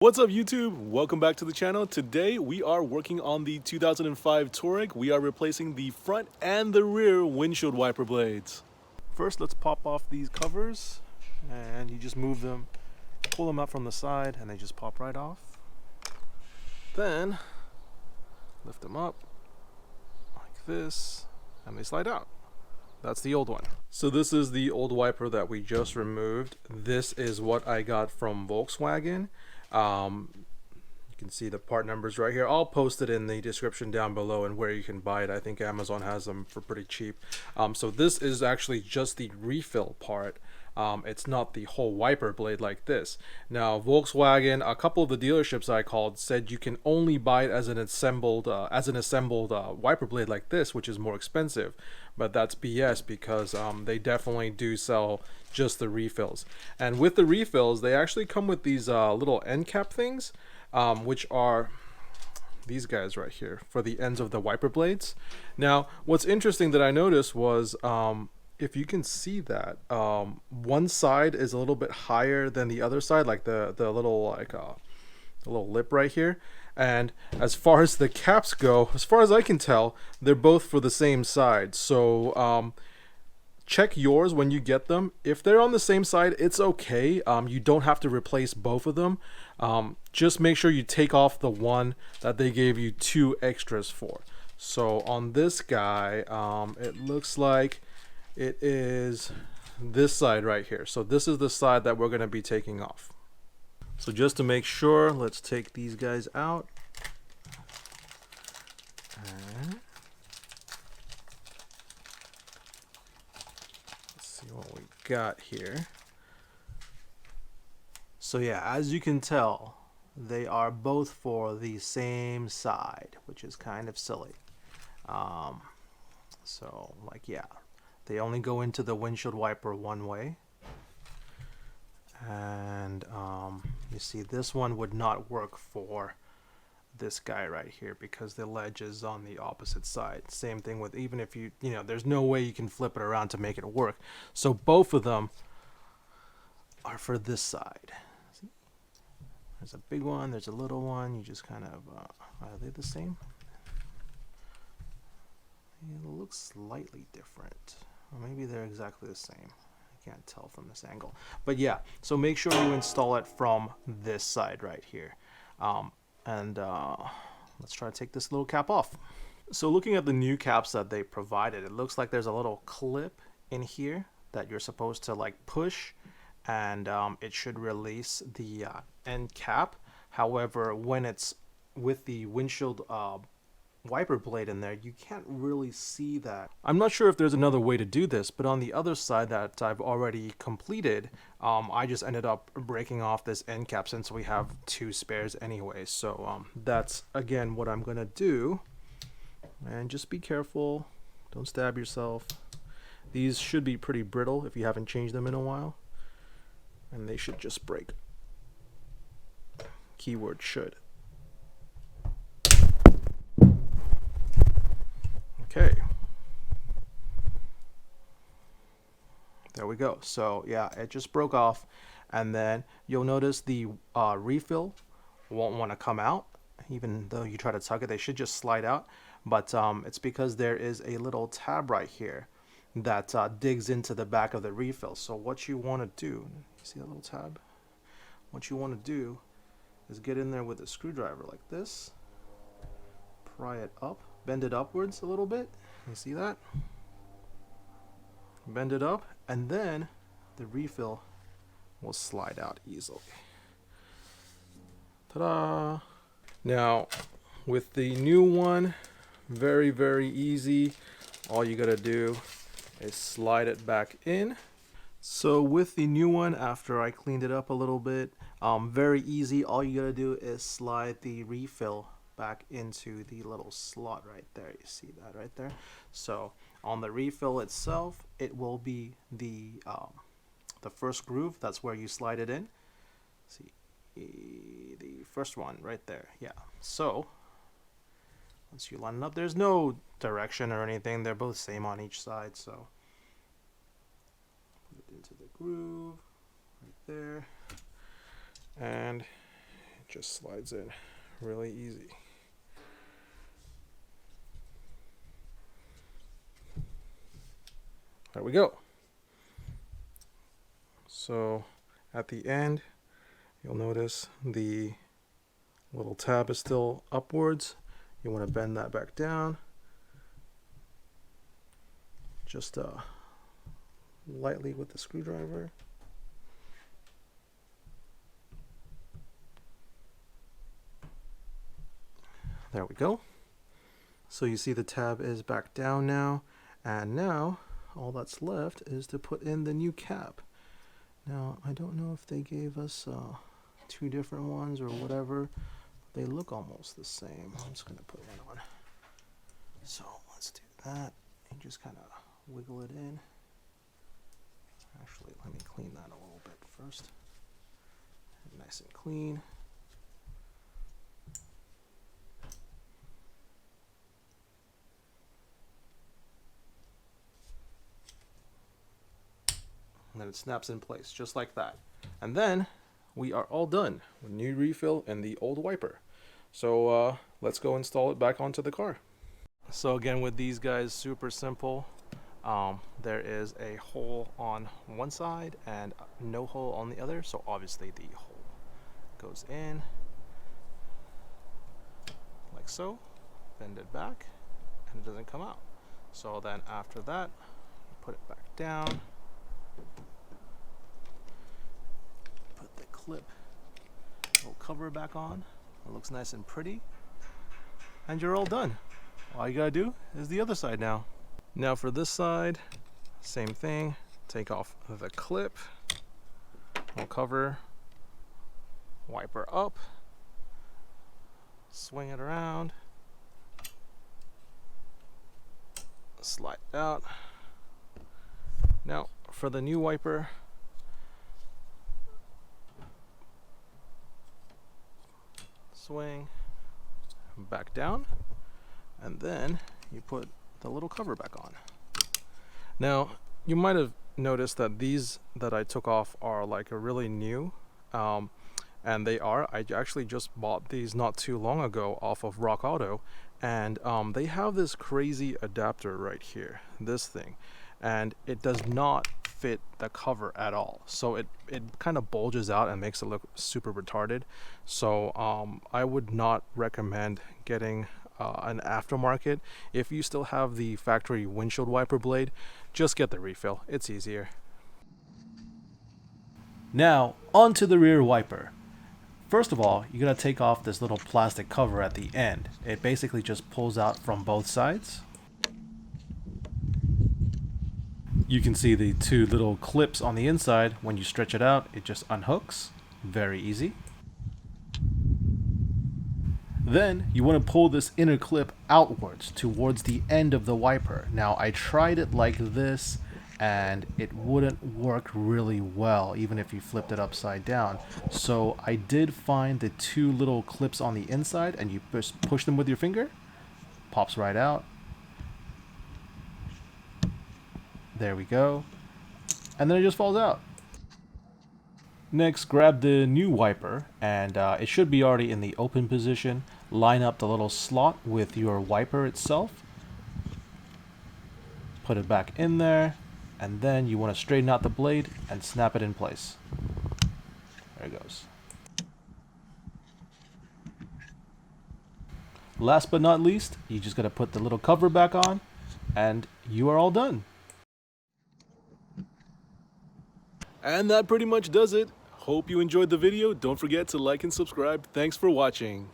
What's up YouTube? Welcome back to the channel. Today we are working on the 2005 Touareg. We are replacing the front and the rear windshield wiper blades. First let's pop off these covers and you just move them, pull them out from the side and they just pop right off. Then lift them up like this and they slide out. That's the old one. So this is the old wiper that we just removed. This is what I got from Volkswagen. You can see the part numbers right here. I'll post it in the description down below and where you can buy it. I think Amazon has them for pretty cheap. So this is actually just the refill part. It's not the whole wiper blade like this. Now Volkswagen, a couple of the dealerships I called said you can only buy it as an assembled wiper blade like this, which is more expensive. But that's BS because they definitely do sell just the refills. And with the refills, they actually come with these little end cap things, which are these guys right here for the ends of the wiper blades. Now, what's interesting that I noticed was if you can see that one side is a little bit higher than the other side, like the little the little lip right here. And as far as the caps go, as far as I can tell, they're both for the same side. So check yours when you get them. If they're on the same side, it's okay. You don't have to replace both of them. Just make sure you take off the one that they gave you 2 extras for. So on this guy, it looks like it is this side right here. So this is the side that we're going to be taking off. So just to make sure, let's take these guys out. And let's see what we got here. So yeah, as you can tell, they are both for the same side, which is kind of silly. So like, yeah, they only go into the windshield wiper one way. And you see this one would not work for this guy right here because the ledge is on the opposite side. Same thing with, even if you know, there's no way you can flip it around to make it work. So both of them are for this side. See? There's a big one, there's a little one. You just kind of, are they the same? It looks slightly different. Or maybe they're exactly the same. Can't tell from this angle, but yeah, so make sure you install it from this side right here. Let's try to take this little cap off. So looking at the new caps that they provided, it looks like there's a little clip in here that you're supposed to like push, and it should release the end cap. However, when it's with the windshield wiper blade in there, you can't really see that. I'm not sure if there's another way to do this, but on the other side that I've already completed, I just ended up breaking off this end cap since we have 2 spares anyway. So that's again what I'm gonna do. And just be careful, don't stab yourself. These should be pretty brittle if you haven't changed them in a while, and they should just break. Keyword should. Okay, there we go. So yeah, it just broke off, and then you'll notice the refill won't want to come out. Even though you try to tug it, they should just slide out. But it's because there is a little tab right here that digs into the back of the refill. So what you want to do, you see that little tab? What you want to do is get in there with a screwdriver like this, pry it up, bend it upwards a little bit. You see that? Bend it up, and then the refill will slide out easily. Ta-da! Now, with the new one, very, very easy. All you gotta do is slide it back in. So with the new one, after I cleaned it up a little bit, very easy. All you gotta do is slide the refill back into the little slot right there. You see that right there? So on the refill itself, it will be the first groove. That's where you slide it in. See the first one right there. Yeah. So once you line it up, there's no direction or anything. They're both same on each side. So put it into the groove right there, and just slides in really easy. There we go. So at the end, you'll notice the little tab is still upwards. You want to bend that back down. Just lightly with the screwdriver. There we go. So you see the tab is back down now, and now all that's left is to put in the new cap. Now I don't know if they gave us two different ones or whatever. They look almost the same. I'm just gonna put one on. So let's do that and just kind of wiggle it in. Actually, let me clean that a little bit first. Nice and clean. And then it snaps in place just like that. And then we are all done with new refill and the old wiper. So let's go install it back onto the car. So again, with these guys, super simple. There is a hole on one side and no hole on the other. So obviously the hole goes in like so, bend it back, and it doesn't come out. So then after that, put it back down. Put the clip, little cover back on. It looks nice and pretty. And you're all done. All you gotta do is the other side now. Now for this side, same thing. Take off the clip. We'll cover, wiper up, swing it around, slide it out. Now for the new wiper, swing back down, and then you put the little cover back on. Now you might have noticed that these that I took off are like a really new, and they are. I actually just bought these not too long ago off of Rock Auto, and they have this crazy adapter right here, this thing, and it does not fit the cover at all. So it kind of bulges out and makes it look super retarded. So I would not recommend getting an aftermarket. If you still have the factory windshield wiper blade, just get the refill. It's easier. Now onto the rear wiper. First of all, you're going to take off this little plastic cover at the end. It basically just pulls out from both sides. You can see the two little clips on the inside. When you stretch it out, it just unhooks. Very easy. Then you want to pull this inner clip outwards towards the end of the wiper. Now I tried it like this and it wouldn't work really well even if you flipped it upside down. So I did find the two little clips on the inside, and you just push them with your finger. Pops right out. There we go. And then it just falls out. Next, grab the new wiper, and it should be already in the open position. Line up the little slot with your wiper itself. Put it back in there, and then you want to straighten out the blade and snap it in place. There it goes. Last but not least, you just got to put the little cover back on, and you are all done. And that pretty much does it. Hope you enjoyed the video. Don't forget to like and subscribe. Thanks for watching.